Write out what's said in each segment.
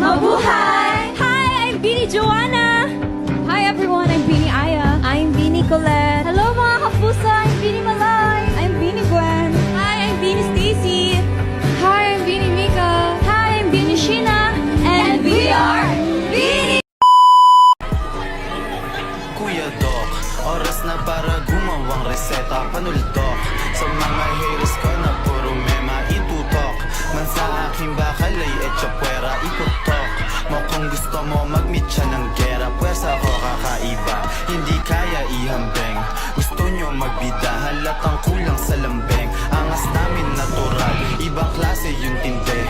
Mabuhay! Hi, I'm Beanie Joanna. Hi everyone, I'm Beanie Aya. I'm Beanie Colette. Hello mga kapuso, I'm Beanie Malay. I'm Beanie Gwen. Hi, I'm Beanie Stacy. Hi, I'm Beanie Mika. Hi, I'm Beanie Sheena. And we are Beanie! Kuya Doc, oras na para gumawang reseta panuldok sa mga haters ko na puro mema itutok man sa aking bakal ay etchapwera iputok mo kung gusto mo mag-meet siya ng gera pwersa ko kakaiba hindi kaya ihambeng gusto nyo magbida halatang kulang sa lambeng angas namin natural ibang klase yung tinde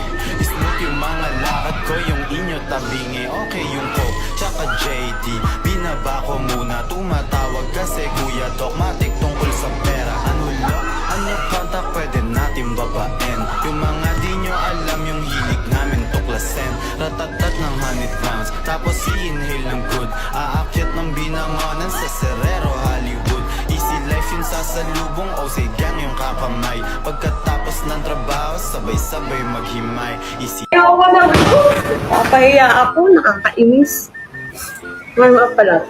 smooth yung mga lakad ko yung inyo tabingi okay yung coke tsaka JD binaba ko muna tumatawag kasi Kuya Doc matik tungkol sa pera ano contact pwede natin babaen yung mga di nyo alam yung hilig namin tuklasen ratatat ng 100 rounds tapos i-inhale ng good aakyat ng binangonan sa Serrero Hollywood easy life yung sasalubong o say gang yung kakamay pagkatapos ng trabaho sabay-sabay maghimay easy Ako naman. Papahiya ako, nakakainis. Mga pala.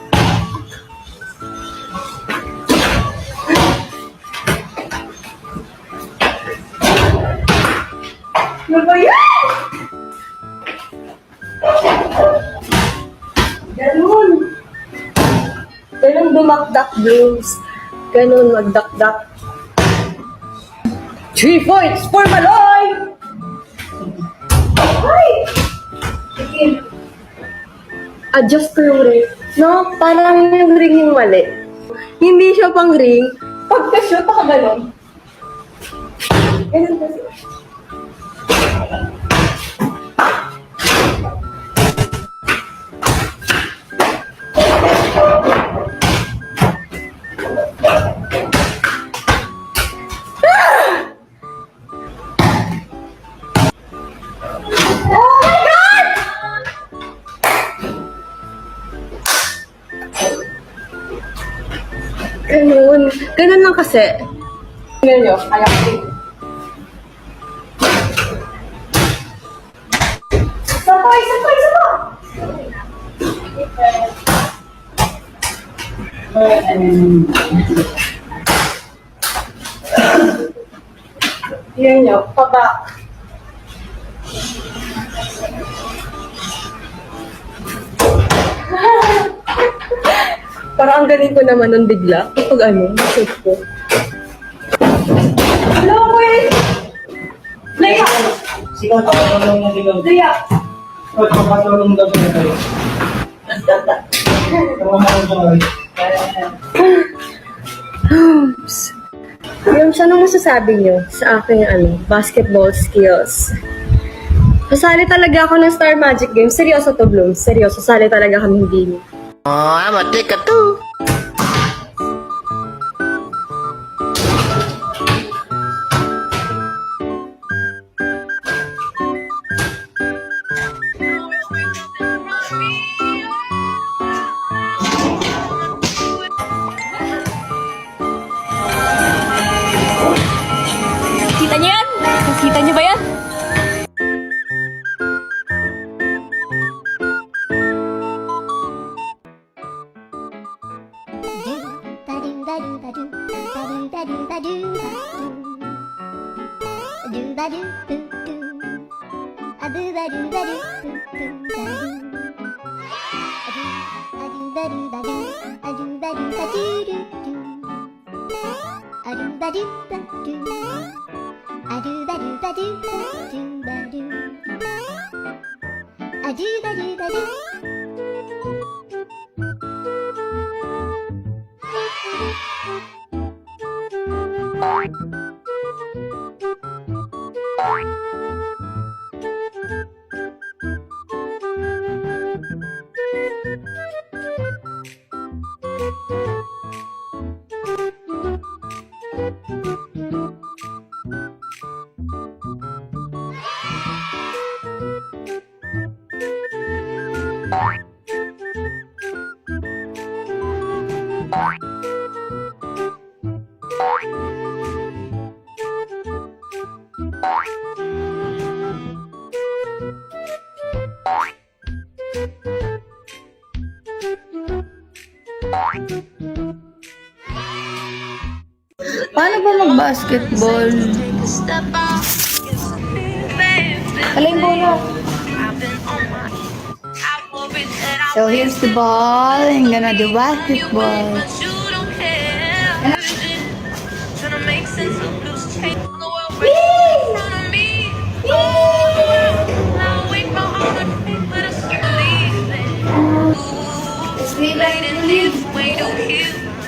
Ano ba yan? Ganun. Ganun dumakdak blooms. Ganun magdakdak. 3 points for Maloy! Ay! Sige. Adjust ko yung ring. No, parang yung ring yung mali. Hindi siya pang ring. Pagka-shoot ako ganon. Ganun kasi. Ganun. Ganun lang kasi. Tingnan nyo, kaya ko din. Sapay! Tingnan nyo, pabak. Parang ang galing ko naman nun bigla. Kapag shoot ko. Hello, wait! Leia! Sikat ako lang ng dilaw. Leia! At makatulong daw siya kayo. Tama mo siya Yung ano masasabi nyo sa aking basketball skills? Sasali talaga ako ng Star Magic Games. Seryoso to, Bloom. Seryoso. Sasali talaga kami hindi. Oh, I'm a ticket too. Kita niyo yan? Kita niyo ba yan? Bye. basketball. Aling bola. So here's the ball. I'm gonna do basketball.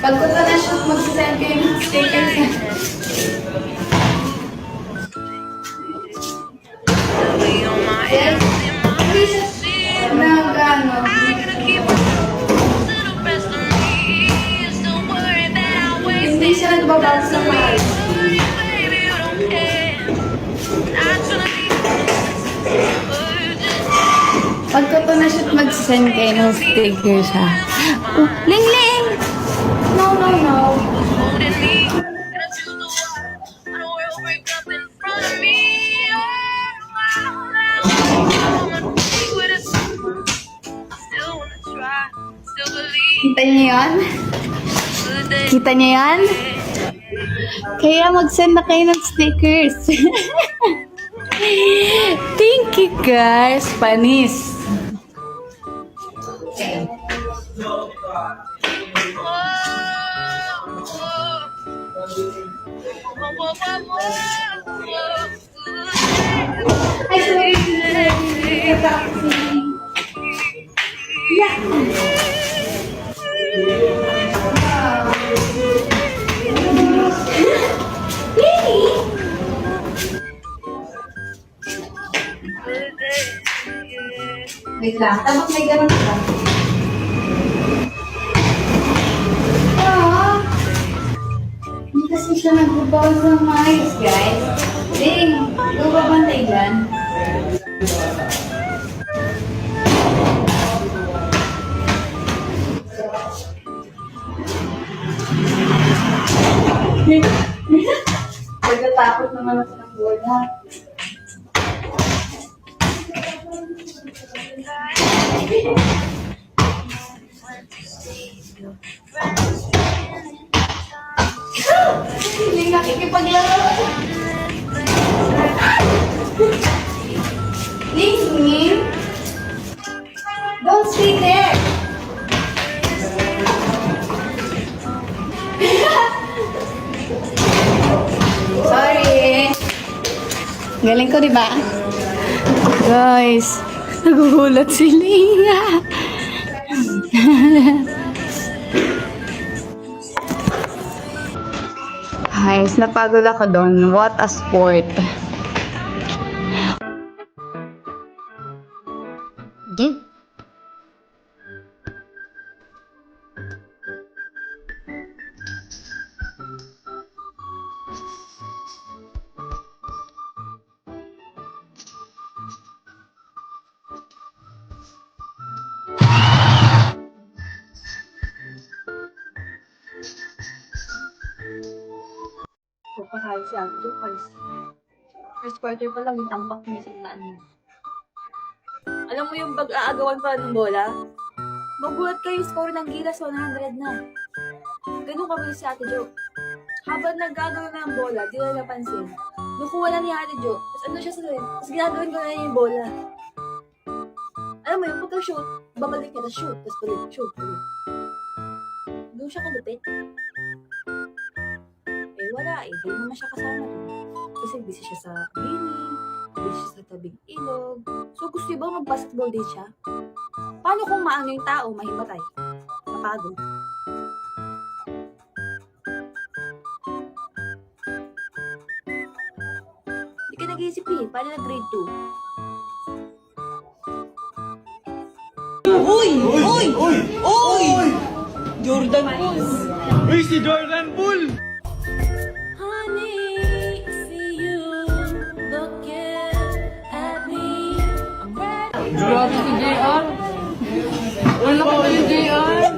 Pag ko na shoot, mag-send kayo ng stickers. Hindi siya nagbabag sa mahal. Pag ko na shoot, mag-send kayo ng stickers ha. Oh, Ling Ling! No, no, no. Kita niyo yan? Kita niyo yan? Kaya mag-send na kayo ng stickers. Thank you guys. Panis. Ay, sorry. Wait lang. Tapos may ganun pa. Hindi kasi siya nagbabawas ng mais, guys. Ding, ikaw ba bantay dyan? Nagtatakot naman ako ng bola. Hindi nakikipaglaro. Ling, don't stay there. Sorry. Galing ko, di ba? Guys, nagugulat si Lia. Guys, napagod ako doon. What a sport. Dude. Pasahal si Aldo, first quarter pa lang yung tampak niya sa taan niya. Alam mo yung pag-aagawan pa ng bola? Magulat kayo, score ng Gilas 100 na. Ganun kami si Ate Jo. Habang nagagawin na ng bola, di na napansin. Nakuha na ni Ate Jo, tapos ano siya sa rin, tapos ginagawin ko na yung bola. Alam mo yung pagka-shoot, babalik niya, tapos shoot, tapos balik, shoot, balik. Doon siya kalupit. Wala eh, di naman siya kasama doon. Kasi busy siya sa bini, busy siya sa tabing ilog. So gusto niya ba mag-basketball din siya? Paano kung maano yung tao, mahimatay? Napagod. Hindi ka nag-iisip eh, paano na grade 2? Uy! Uy! Uy! Uy! Jordan Bull! Uy, si Jordan Bull! Grabe si JR. Wala ka ba yung JR?